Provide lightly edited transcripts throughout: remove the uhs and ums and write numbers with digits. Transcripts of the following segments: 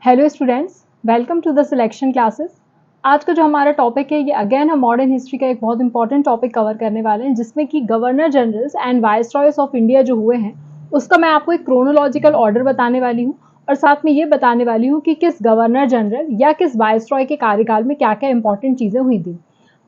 Hello students, welcome to the selection classes. आज का जो हमारा टॉपिक है ये अगेन हम मॉडर्न हिस्ट्री का एक बहुत इंपॉर्टेंट टॉपिक कवर करने वाले हैं, जिसमें कि governor generals and viceroys of India जो हुए हैं उसका मैं आपको एक क्रोनोलॉजिकल ऑर्डर बताने वाली हूँ और साथ में ये बताने वाली हूँ कि किस गवर्नर जनरल या किस वाइसरॉय के कार्यकाल में क्या क्या इंपॉर्टेंट चीज़ें हुई थी।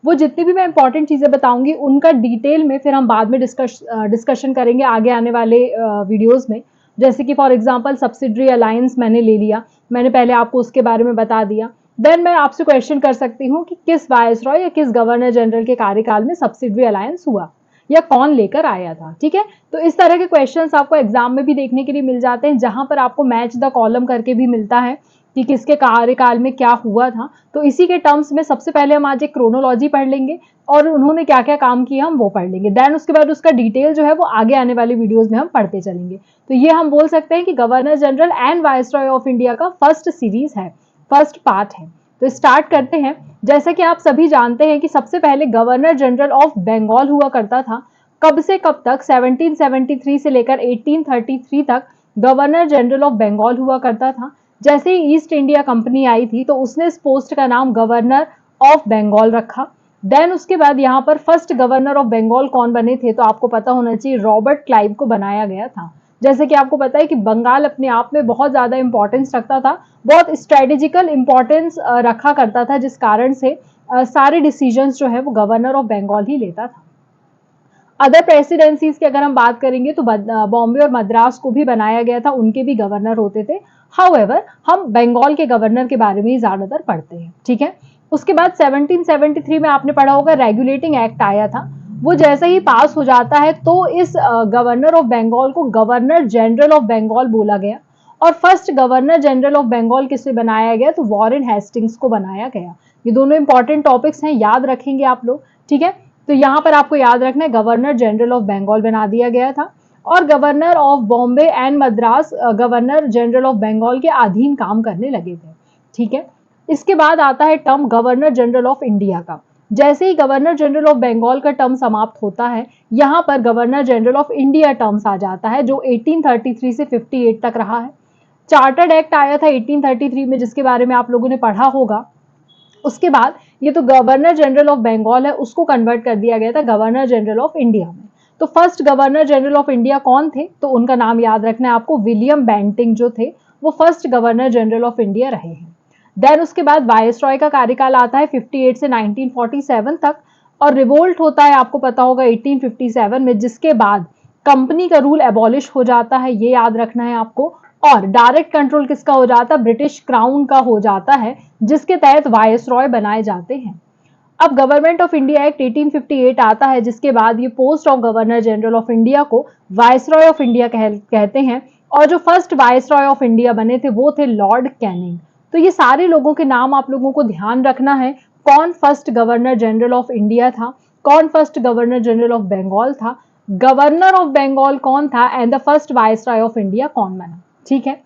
वो जितनी भी मैं इंपॉर्टेंट चीज़ें बताऊंगी उनका डिटेल में फिर हम बाद में डिस्कशन करेंगे आगे आने वाले वीडियोज़ में। जैसे कि फॉर एग्जांपल सब्सिडरी अलायंस मैंने ले लिया, मैंने पहले आपको उसके बारे में बता दिया। देन मैं आपसे क्वेश्चन कर सकती हूँ कि किस वायसरॉय या किस गवर्नर जनरल के कार्यकाल में सब्सिडरी अलायंस हुआ या कौन लेकर आया था। ठीक है, तो इस तरह के क्वेश्चंस आपको एग्जाम में भी देखने के लिए मिल जाते हैं, जहां पर आपको मैच द कॉलम करके भी मिलता है कि किसके कार्यकाल में क्या हुआ था। तो इसी के टर्म्स में सबसे पहले हम आज एक क्रोनोलॉजी पढ़ लेंगे और उन्होंने क्या क्या काम किया हम वो पढ़ लेंगे। देन उसके बाद उसका डिटेल जो है वो आगे आने वाली वीडियोस में हम पढ़ते चलेंगे। तो ये हम बोल सकते हैं कि governor general and viceroy of India का फर्स्ट सीरीज है, फर्स्ट पार्ट है। तो स्टार्ट करते हैं। जैसा कि आप सभी जानते हैं कि सबसे पहले गवर्नर जनरल ऑफ बंगाल हुआ करता था। कब से कब तक? 1773 से लेकर 1833 तक गवर्नर जनरल ऑफ बंगाल हुआ करता था। जैसे ही ईस्ट इंडिया कंपनी आई थी तो उसने इस पोस्ट का नाम गवर्नर ऑफ बंगाल रखा। देन उसके बाद यहाँ पर फर्स्ट गवर्नर ऑफ बंगाल कौन बने थे? तो आपको पता होना चाहिए, रॉबर्ट क्लाइव को बनाया गया था। जैसे कि आपको पता है कि बंगाल अपने आप में बहुत ज्यादा इंपॉर्टेंस रखता था, बहुत स्ट्रेटेजिकल इंपॉर्टेंस रखा करता था, जिस कारण से सारे डिसीजंस जो है वो गवर्नर ऑफ बंगाल ही लेता था। अदर प्रेसिडेंसीज की अगर हम बात करेंगे तो बॉम्बे और मद्रास को भी बनाया गया था, उनके भी गवर्नर होते थे। हाउएवर हम बंगाल के गवर्नर के बारे में ही ज्यादातर पढ़ते हैं। ठीक है, उसके बाद 1773 में आपने पढ़ा होगा रेगुलेटिंग एक्ट आया था। वो जैसे ही पास हो जाता है तो इस गवर्नर ऑफ बंगाल को गवर्नर जनरल ऑफ बंगाल बोला गया। और first governor general of Bengal किसे बनाया गया? तो वॉरेन हेस्टिंग्स को बनाया गया। ये दोनों इंपॉर्टेंट टॉपिक्स हैं, याद रखेंगे आप लोग। ठीक है, तो यहाँ पर आपको याद रखना है गवर्नर जनरल ऑफ बंगाल बना दिया गया था और governor of Bombay and Madras governor general of Bengal के अधीन काम करने लगे थे। ठीक है, इसके बाद आता है term governor general of India का। जैसे ही गवर्नर जनरल ऑफ बंगाल का टर्म समाप्त होता है, यहाँ पर governor general of India terms आ जाता है, जो 1833 से 58 तक रहा है। चार्टर्ड एक्ट आया था 1833 में, जिसके बारे में आप लोगों ने पढ़ा होगा। उसके बाद ये तो गवर्नर जनरल ऑफ बंगाल है, उसको कन्वर्ट कर दिया गया था गवर्नर जनरल ऑफ इंडिया में। तो first governor general of India कौन थे? तो उनका नाम याद रखना है आपको, विलियम बेंटिंग जो थे वो first governor general of India रहे हैं। देन उसके बाद वायसरॉय का कार्यकाल आता है 58 से 1947 तक और रिवोल्ट होता है, आपको पता होगा 1857 में, जिसके बाद कंपनी का रूल एबॉलिश हो जाता है, ये याद रखना है आपको। और डायरेक्ट कंट्रोल किसका हो जाता है? ब्रिटिश क्राउन का हो जाता है, जिसके तहत वायसरॉय बनाए जाते हैं। अब गवर्नमेंट ऑफ इंडिया एक्ट 1858 आता है, जिसके बाद ये post of governor general of India को वायसरॉय ऑफ इंडिया कहते हैं। और जो फर्स्ट वायसरॉय ऑफ इंडिया बने थे वो थे लॉर्ड कैनिंग। तो ये सारे लोगों के नाम आप लोगों को ध्यान रखना है। कौन first governor general of India था, कौन first governor general of Bengal था, गवर्नर ऑफ बंगाल कौन था and the first viceroy of India कौन बना। ठीक है,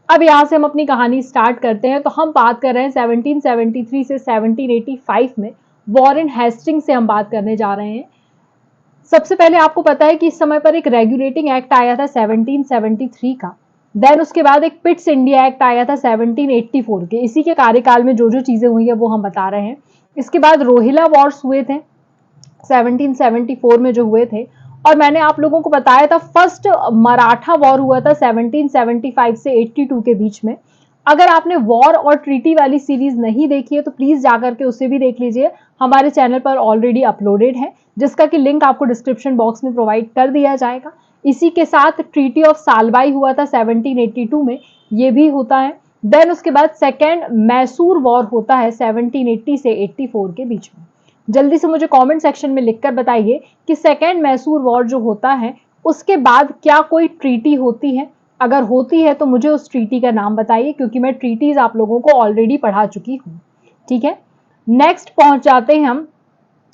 अब यहाँ से हम अपनी कहानी स्टार्ट करते हैं। तो हम बात कर रहे हैं 1773 से 1785 में, वॉरेन हेस्टिंग से हम बात करने जा रहे हैं। सबसे पहले आपको पता है कि इस समय पर एक रेगुलेटिंग एक्ट आया था 1773 का। देन उसके बाद एक पिट्स इंडिया एक्ट आया था 1784 के। इसी के कार्यकाल में जो जो चीजें हुई है वो हम बता रहे हैं। इसके बाद रोहिला वॉर्स हुए थे 1774 में जो हुए थे, और मैंने आप लोगों को बताया था फर्स्ट मराठा वॉर हुआ था 1775 से 82 के बीच में। अगर आपने वॉर और ट्रीटी वाली सीरीज नहीं देखी है तो प्लीज जाकर के उसे भी देख लीजिए, हमारे चैनल पर ऑलरेडी अपलोडेड है, जिसका कि लिंक आपको डिस्क्रिप्शन बॉक्स में प्रोवाइड कर दिया जाएगा। इसी के साथ ट्रीटी ऑफ सालबाई हुआ था 1782 में, ये भी होता है। देन उसके बाद सेकेंड मैसूर वॉर होता है 1780 से 84 के बीच में। जल्दी से मुझे कमेंट सेक्शन में लिखकर बताइए कि सेकेंड मैसूर वॉर जो होता है उसके बाद क्या कोई ट्रीटी होती है? अगर होती है तो मुझे उस ट्रीटी का नाम बताइए, क्योंकि मैं ट्रीटीज आप लोगों को ऑलरेडी पढ़ा चुकी हूँ। ठीक है, नेक्स्ट पहुंच जाते हैं हम।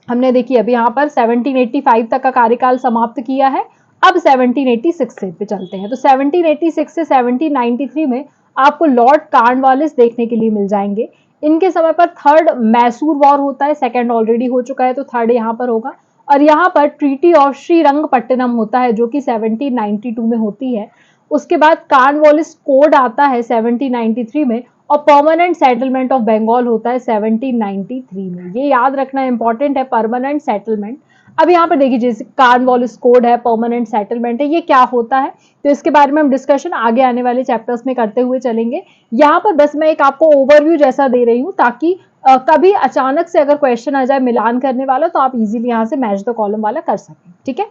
हमने देखिए अभी यहाँ पर 1785 तक का कार्यकाल समाप्त किया है। अब 1786 से पे चलते हैं। तो 1786 से 1793 में आपको लॉर्ड कार्नवालिस देखने के लिए मिल जाएंगे। इनके समय पर थर्ड मैसूर वॉर होता है, सेकंड ऑलरेडी हो चुका है तो थर्ड यहाँ पर होगा। और यहाँ पर ट्रीटी ऑफ श्रीरंगपट्टनम होता है, जो कि 1792 में होती है। उसके बाद कार्नवालिस कोड आता है 1793 में, और परमानेंट सेटलमेंट ऑफ बंगाल होता है 1793 में। ये याद रखना इंपॉर्टेंट है, परमानेंट सेटलमेंट। अब यहाँ पर देखिए जैसे कॉर्नवालिस कोड है, परमानेंट सेटलमेंट है, ये क्या होता है, तो इसके बारे में हम डिस्कशन आगे आने वाले चैप्टर्स में करते हुए चलेंगे। यहाँ पर बस मैं एक आपको ओवरव्यू जैसा दे रही हूँ ताकि कभी अचानक से अगर क्वेश्चन आ जाए मिलान करने वाला तो आप इजीली यहाँ से मैच द कॉलम वाला कर सकें, ठीक है।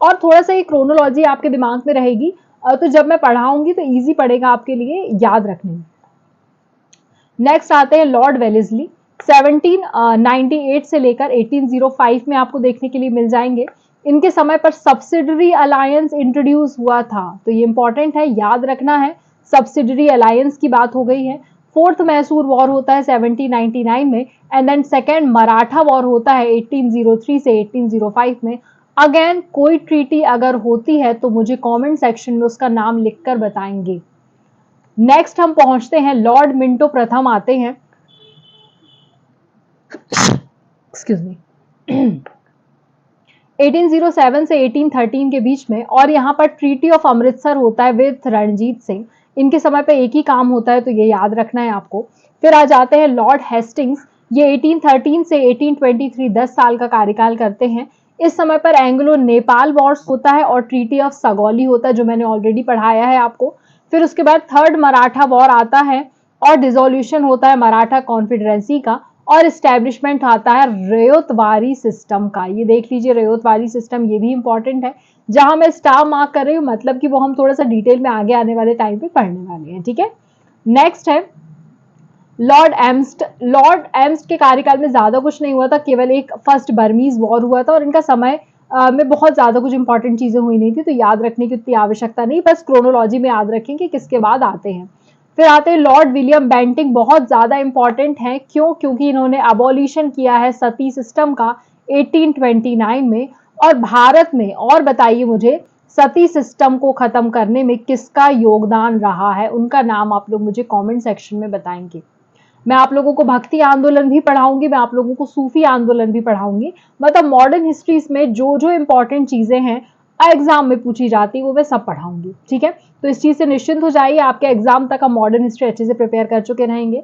और थोड़ा सा ये क्रोनोलॉजी आपके दिमाग में रहेगी, तो जब मैं पढ़ाऊंगी तो इजी पड़ेगा आपके लिए याद रखने में। नेक्स्ट आते हैं लॉर्ड वेलेस्ली, 1798 से लेकर 1805 में आपको देखने के लिए मिल जाएंगे। इनके समय पर सब्सिडरी अलायंस इंट्रोड्यूस हुआ था, तो ये इंपॉर्टेंट है, याद रखना है, सब्सिडरी अलायंस की बात हो गई है। फोर्थ मैसूर वॉर होता है 1799 में, and then second Maratha war होता है 1803 से 1805 में। अगेन कोई ट्रीटी अगर होती है तो मुझे कमेंट सेक्शन में उसका नाम लिखकर बताएंगे। नेक्स्ट हम पहुंचते हैं लॉर्ड मिंटो प्रथम आते हैं, एक्सक्यूज मी, 1807 से 1813 के बीच में, और यहाँ पर ट्रीटी ऑफ अमृतसर होता है विद रणजीत सिंह। इनके समय पे एक ही काम होता है, तो ये याद रखना है आपको। फिर आ जाते हैं लॉर्ड हेस्टिंग्स, ये 1813 से 1823 10 साल का कार्यकाल करते हैं। इस समय पर एंग्लो नेपाल वॉर्स होता है और ट्रीटी ऑफ सगौली होता है, जो मैंने ऑलरेडी पढ़ाया है आपको। फिर उसके बाद थर्ड मराठा वॉर आता है और डिसोल्यूशन होता है मराठा कॉन्फेडरेंसी का, और स्टैब्लिशमेंट आता है रयोतवारी सिस्टम का। ये देख लीजिए रयोतवारी सिस्टम, ये भी इंपॉर्टेंट है। जहां मैं स्टार मार्क कर रही हूँ मतलब कि वो हम थोड़ा सा डिटेल में आगे आने वाले टाइम पे पढ़ने वाले हैं, ठीक है। नेक्स्ट है लॉर्ड एम्स्ट। लॉर्ड एम्स्ट के कार्यकाल में ज्यादा कुछ नहीं हुआ था, केवल एक फर्स्ट बर्मीज वॉर हुआ था, और इनका समय में बहुत ज्यादा कुछ इंपॉर्टेंट चीजें हुई नहीं थी, तो याद रखने की उतनी आवश्यकता नहीं, बस क्रोनोलॉजी में याद रखें कि किसके बाद आते हैं। फिर आते हैं लॉर्ड विलियम बेंटिंग, बहुत ज्यादा इंपॉर्टेंट है, क्यों, क्योंकि इन्होंने अबॉलिशन किया है सती सिस्टम का 1829 में। और भारत में, और बताइए मुझे, सती सिस्टम को खत्म करने में किसका योगदान रहा है, उनका नाम आप लोग मुझे कमेंट सेक्शन में बताएंगे। मैं आप लोगों को भक्ति आंदोलन भी पढ़ाऊंगी, मैं आप लोगों को सूफी आंदोलन भी पढ़ाऊंगी, मतलब मॉडर्न हिस्ट्रीज में जो जो इंपॉर्टेंट चीजें हैं एग्जाम में पूछी जाती है वो मैं सब पढ़ाऊंगी, ठीक है। तो इस चीज से निश्चिंत हो जाइए, आपके एग्जाम तक हम मॉडर्न हिस्ट्री अच्छे से प्रिपेयर कर चुके रहेंगे।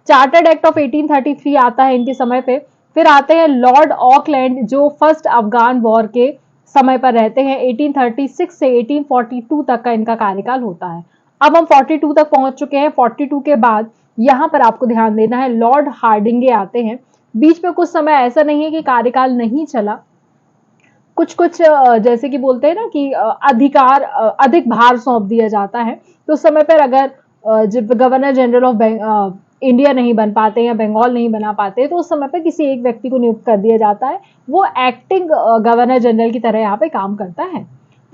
चार्टर्ड एक्ट ऑफ 1833 आता है इनके समय पे। फिर आते हैं लॉर्ड ऑकलैंड, जो फर्स्ट अफगान वॉर के समय पर रहते हैं, 1836 से 1842 तक का इनका कार्यकाल होता है। अब हम 42 तक पहुंच चुके हैं। 42 के बाद यहाँ पर आपको ध्यान देना है लॉर्ड हार्डिंगे आते हैं। बीच में कुछ समय ऐसा नहीं है कि कार्यकाल नहीं चला, कुछ कुछ जैसे कि बोलते हैं ना कि अधिकार अधिक भार सौंप दिया जाता है, तो उस समय पर अगर जब गवर्नर जनरल ऑफ इंडिया नहीं बन पाते या बंगाल नहीं बना पाते, तो उस समय पर किसी एक व्यक्ति को नियुक्त कर दिया जाता है, वो एक्टिंग गवर्नर जनरल की तरह यहाँ पे काम करता है।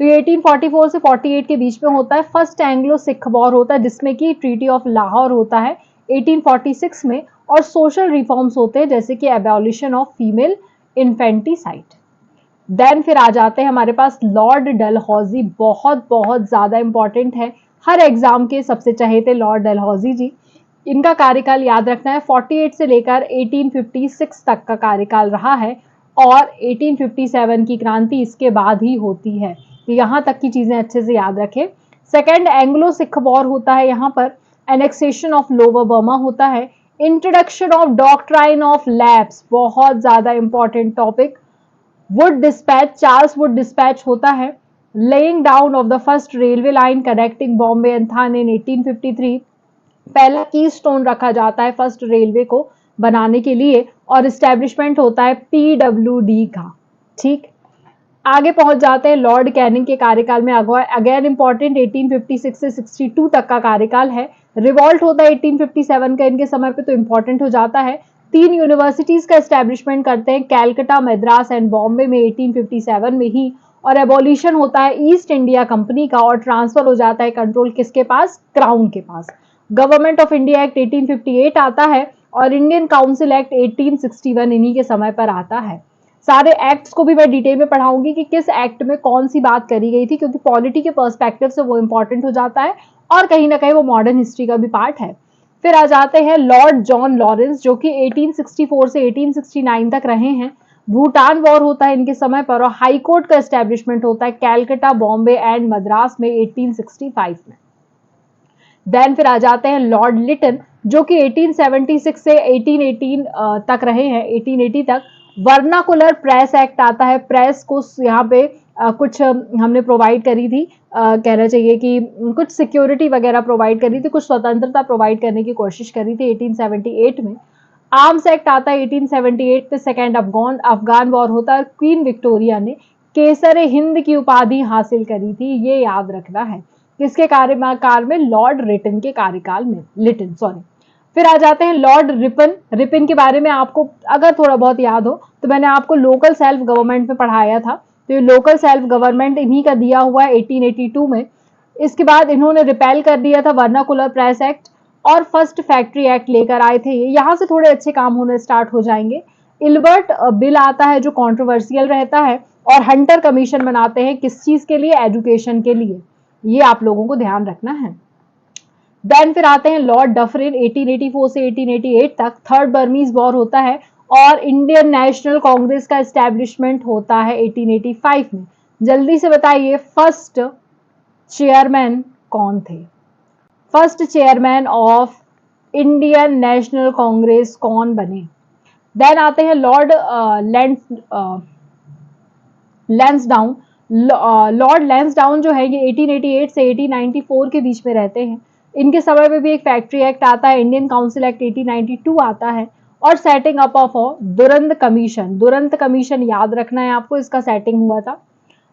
तो ये 1844 से 48 के बीच में होता है। फर्स्ट एंग्लो सिख वॉर होता है, जिसमें कि ट्रीटी ऑफ लाहौर होता है 1846 में, और सोशल रिफॉर्म्स होते हैं जैसे कि abolition of female infanticide. Then फिर आ जाते हैं हमारे पास लॉर्ड डलहौजी, बहुत बहुत ज्यादा इंपॉर्टेंट है, हर एग्जाम के सबसे चहेते लॉर्ड डलहौजी जी। इनका कार्यकाल याद रखना है, 48 से लेकर 1856 तक का कार्यकाल रहा है, और 1857 की क्रांति इसके बाद ही होती है, तो यहाँ तक की चीजें अच्छे से याद रखें। सेकेंड एंग्लो सिख वॉर होता है, यहाँ पर एनेक्सेशन ऑफ लोअर बर्मा होता है, introduction of doctrine of lapse, बहुत ज्यादा important topic. Wood dispatch, Charles Wood dispatch होता है, laying down of the first railway line connecting Bombay and Thane in 1853, पहला की स्टोन रखा जाता है फर्स्ट रेलवे को बनाने के लिए, और इस्टेब्लिशमेंट होता है पीडब्ल्यूडी का, ठीक। आगे पहुंच जाते हैं लॉर्ड कैनिंग के कार्यकाल में, अगेन इंपॉर्टेंट, 1856 से 62 तक का कार्यकाल है। रिवॉल्ट होता है 1857 का इनके समय पे, तो इंपॉर्टेंट हो जाता है। 3 यूनिवर्सिटीज का एस्टेब्लिशमेंट करते हैं, कैलकटा, मद्रास एंड बॉम्बे में 1857 में ही, और एबॉलिशन होता है ईस्ट इंडिया कंपनी का, और ट्रांसफर हो जाता है कंट्रोल किसके पास, क्राउन के पास। गवर्नमेंट ऑफ इंडिया एक्ट 1858 आता है, और इंडियन काउंसिल एक्ट 1861 इन्हीं के समय पर आता है। सारे एक्ट्स को भी मैं डिटेल में पढ़ाऊंगी कि किस एक्ट में कौन सी बात करी गई थी, क्योंकि पॉलिटी के पर्सपेक्टिव से वो इंपॉर्टेंट हो जाता है, और कहीं ना कहीं वो मॉडर्न हिस्ट्री का भी पार्ट है। फिर आ जाते हैं लॉर्ड जॉन लॉरेंस, जो कि 1864 से 1869 तक रहे हैं। भूटान वॉर होता है इनके समय पर, और हाई कोर्ट का एस्टेब्लिशमेंट होता है कैलकटा, बॉम्बे एंड मद्रास में 1865 में। देन फिर आ जाते हैं लॉर्ड लिटन, जो कि 1876 से 1818 तक रहे हैं, 1880 तक। वर्नाकुलर प्रेस एक्ट आता है, प्रेस को यहाँ पे कुछ हमने प्रोवाइड करी थी, कहना चाहिए कि कुछ सिक्योरिटी वगैरह प्रोवाइड करी थी, कुछ स्वतंत्रता प्रोवाइड करने की कोशिश करी थी 1878 में। आर्म्स एक्ट आता है 1878 पे, सेकेंड अफगान वॉर होता है, क्वीन विक्टोरिया ने केसर हिंद की उपाधि हासिल करी थी, ये याद रखना है। किसके कार्यकाल में? लॉर्ड रिटन के कार्यकाल में, लिटन सॉरी। फिर आ जाते हैं लॉर्ड रिपन। रिपन के बारे में आपको अगर थोड़ा बहुत याद हो तो मैंने आपको लोकल सेल्फ गवर्नमेंट में पढ़ाया था, तो ये लोकल सेल्फ गवर्नमेंट इन्हीं का दिया हुआ है 1882 में। इसके बाद इन्होंने रिपेल कर दिया था वर्नाकुलर प्रेस एक्ट और फर्स्ट फैक्ट्री एक्ट लेकर आए थे। यहाँ से थोड़े अच्छे काम होने स्टार्ट हो जाएंगे। इल्बर्ट बिल आता है जो कंट्रोवर्शियल रहता है, और हंटर कमीशन बनाते हैं, किस चीज के लिए? एजुकेशन के लिए। ये आप लोगों को ध्यान रखना है। देन फिर आते हैं लॉर्ड डफरिन, 1884 से 1888 तक थर्ड बर्मीज वॉर होता है, और इंडियन नेशनल कांग्रेस का एस्टेब्लिशमेंट होता है 1885 में। जल्दी से बताइए फर्स्ट चेयरमैन कौन थे? First chairman of Indian national Congress कौन बने? देन आते हैं लॉर्ड लैंसडाउन। लॉर्ड लैंसडाउन जो है ये 1888 से 1894 के बीच में रहते हैं। इनके समय में भी एक फैक्ट्री एक्ट आता है, इंडियन काउंसिल एक्ट 1892 आता है, और setting up of Durand commission. Durand commission याद रखना है आपको, इसका सेटिंग हुआ था।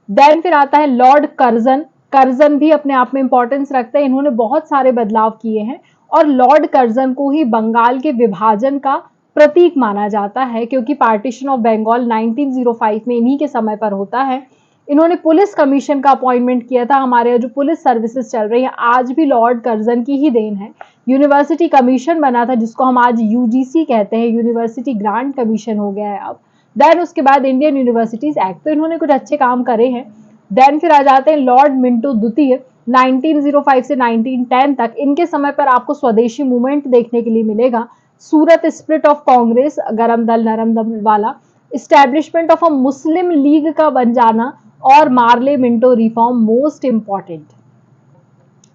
देन फिर आता है लॉर्ड कर्जन। कर्जन भी अपने आप में इंपॉर्टेंस रखते हैं, इन्होंने बहुत सारे बदलाव किए हैं, और लॉर्ड कर्जन को ही बंगाल के विभाजन का प्रतीक माना जाता है, क्योंकि पार्टीशन ऑफ बंगाल 1905 में इन्हीं के समय पर होता है। इन्होंने पुलिस कमीशन का अपॉइंटमेंट किया था। हमारे जो पुलिस सर्विसेज चल रही है आज भी लॉर्ड कर्जन की ही देन है। यूनिवर्सिटी कमीशन बना था जिसको हम आज यूजीसी कहते हैं, यूनिवर्सिटी ग्रांट कमीशन हो गया है अब। देन उसके बाद इंडियन यूनिवर्सिटीज एक्ट, तो इन्होंने कुछ अच्छे काम करे हैं। देन फिर आ जाते हैं लॉर्ड मिंटो द्वितीय, 1905 से 1910 तक। इनके समय पर आपको स्वदेशी मूवमेंट देखने के लिए मिलेगा, सूरत स्प्लिट ऑफ कांग्रेस, गरम दल नरम दल वाला, establishment of a Muslim league का बन जाना, और Morley Minto reform most important.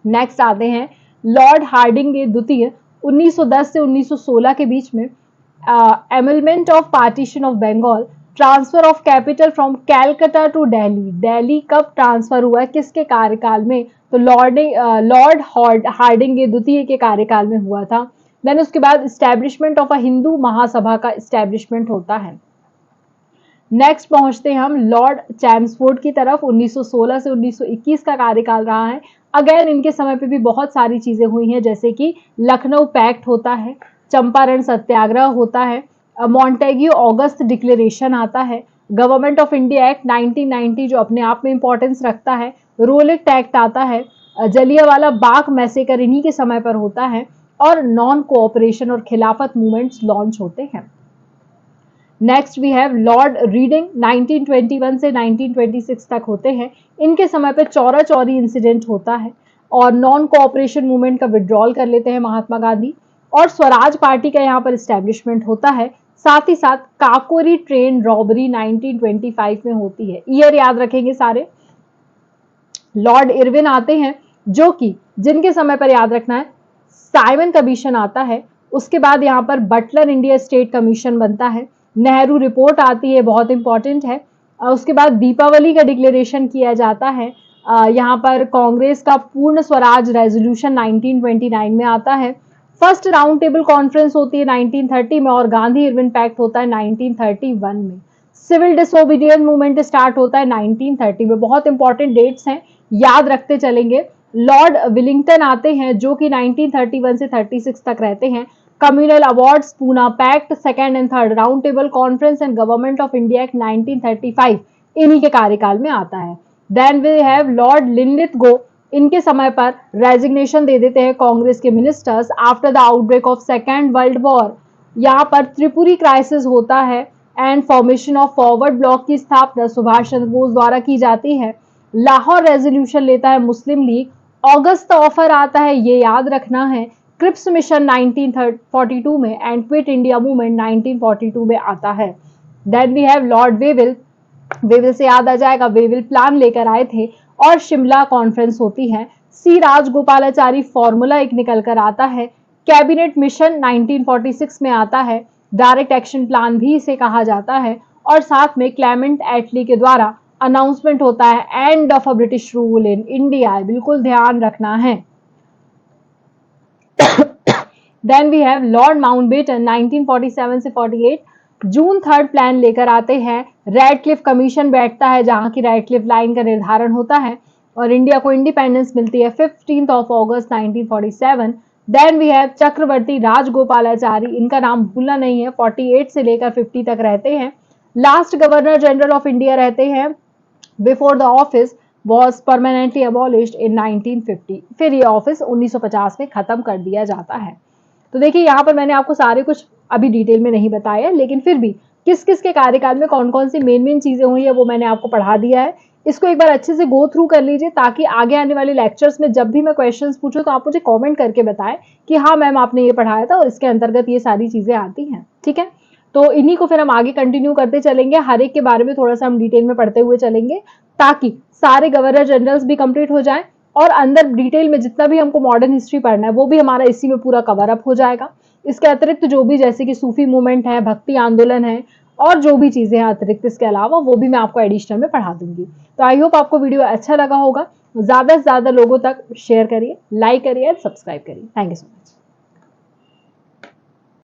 Next आते हैं लॉर्ड हार्डिंगे द्वितीय, 1910 से 1916 के बीच में। Annulment of partition of Bengal, transfer of capital from Calcutta to Delhi. Delhi कब ट्रांसफर हुआ है, किसके कार्यकाल में? तो लॉर्ड हार्डिंगे द्वितीय के कार्यकाल में हुआ था। देन उसके बाद establishment of a Hindu Mahasabha का इस्टेब्लिशमेंट होता है। नेक्स्ट पहुंचते हैं हम लॉर्ड चैम्सफोर्ड की तरफ, 1916 से 1921 का कार्यकाल रहा है। अगेन इनके समय पे भी बहुत सारी चीजें हुई हैं, जैसे कि लखनऊ पैक्ट होता है, चंपारण सत्याग्रह होता है, मॉन्टेग्यू ऑगस्ट डिक्लेरेशन आता है, गवर्नमेंट ऑफ इंडिया एक्ट 1990 जो अपने आप में इंपॉर्टेंस रखता है, रोलेक्ट एक्ट आता है, जलियांवाला बाग मैसेकर इन्हीं के समय पर होता है, और नॉन कोऑपरेशन और खिलाफत मूवमेंट्स लॉन्च होते हैं। Next we have Lord Reading, 1921 से 1926 तक होते हैं। इनके समय पे चौरा चौरी इंसिडेंट होता है, और नॉन कोऑपरेशन मूवमेंट का विड्रॉल कर लेते हैं महात्मा गांधी, और स्वराज पार्टी का यहाँ पर इस्टेब्लिशमेंट होता है। साथ ही साथ काकोरी ट्रेन रॉबरी 1925 में होती है। ईयर याद रखेंगे सारे। लॉर्ड इरविन आते हैं, जो कि जिनके समय पर याद रखना है, साइमन कमीशन आता है। उसके बाद यहाँ पर बटलर इंडिया स्टेट कमीशन बनता है, नेहरू रिपोर्ट आती है, बहुत इंपॉर्टेंट है। उसके बाद दीपावली का डिक्लेरेशन किया जाता है। यहाँ पर कांग्रेस का पूर्ण स्वराज रेजोल्यूशन 1929 में आता है। फर्स्ट राउंड टेबल कॉन्फ्रेंस होती है 1930 में, और गांधी इरविन पैक्ट होता है 1931 में। सिविल डिसोबीडियंस मूवमेंट स्टार्ट होता है 1930 में। बहुत इंपॉर्टेंट डेट्स हैं, याद रखते चलेंगे। लॉर्ड विलिंगटन आते हैं, जो कि 1931 से 36 तक रहते हैं। Communal awards, Poona pact, second and third round table conference and government of India act 1935 इन्हीं के कार्यकाल में आता है। Then we have Lord Linlith, इनके समय पर रेजिग्नेशन दे देते हैं कांग्रेस के ministers after the outbreak of second world war. यहाँ पर त्रिपुरी क्राइसिस होता है, and formation of forward bloc की स्थापना सुभाष चंद्र बोस द्वारा की जाती है। लाहौर रेजोल्यूशन लेता है मुस्लिम लीग। अगस्त ऑफर आता है, ये याद रखना है, क्रिप्स मिशन 1942 में, एंड क्विट इंडिया मूवमेंट 1942 में आता है। Then we have Lord Wavell. Wavell से याद आ जाएगा, वेविल प्लान लेकर आए थे, और शिमला कॉन्फ्रेंस होती है। सी राजगोपालाचारी फॉर्मूला एक निकल कर आता है, कैबिनेट मिशन 1946 में आता है, डायरेक्ट एक्शन प्लान भी इसे कहा जाता है, और साथ में क्लेमेंट एटली के द्वारा अनाउंसमेंट होता है end of a British rule in India. बिल्कुल ध्यान रखना है। Then we have Lord Mountbatten 1947 से 48 जून 3 प्लान लेकर आते हैं। रेडक्लिफ कमीशन बैठता है जहां की रेडक्लिफ लाइन का निर्धारण होता है और इंडिया को इंडिपेंडेंस मिलती है 15 अगस्त 1947। देन वी हैव चक्रवर्ती राजगोपालाचारी, इनका नाम भूलना नहीं है, 48 से लेकर 50 तक रहते हैं। Last governor general of India रहते हैं before the office was permanently abolished in 1950। फिर ये ऑफिस 1950 में खत्म कर दिया जाता है। तो देखिए यहाँ पर मैंने आपको सारे कुछ अभी डिटेल में नहीं बताया, लेकिन फिर भी किस किस के कार्यकाल में कौन कौन सी मेन चीजें हुई है वो मैंने आपको पढ़ा दिया है। इसको एक बार अच्छे से गो थ्रू कर लीजिए ताकि आगे आने वाले लेक्चर्स में जब भी मैं क्वेश्चंस पूछूं तो आप मुझे कमेंट करके बताएं कि हाँ मैम आपने ये पढ़ाया था और इसके अंतर्गत ये सारी चीजें आती हैं। ठीक है, तो इन्हीं को फिर हम आगे कंटिन्यू करते चलेंगे, हर एक के बारे में थोड़ा सा हम डिटेल में पढ़ते हुए चलेंगे ताकि सारे गवर्नर जनरल्स भी कंप्लीट हो जाएं और अंदर डिटेल में जितना भी हमको मॉडर्न हिस्ट्री पढ़ना है वो भी हमारा इसी में पूरा कवर अप हो जाएगा। इसके अतिरिक्त जो भी जैसे कि सूफी मूवमेंट है, भक्ति आंदोलन है और जो भी चीजें हैं अतिरिक्त इसके अलावा वो भी मैं आपको एडिशनल में पढ़ा दूंगी। तो आई होप आपको वीडियो अच्छा लगा होगा। ज्यादा से ज्यादा लोगों तक शेयर करिए, लाइक करिए, सब्सक्राइब करिए। Thank you so much.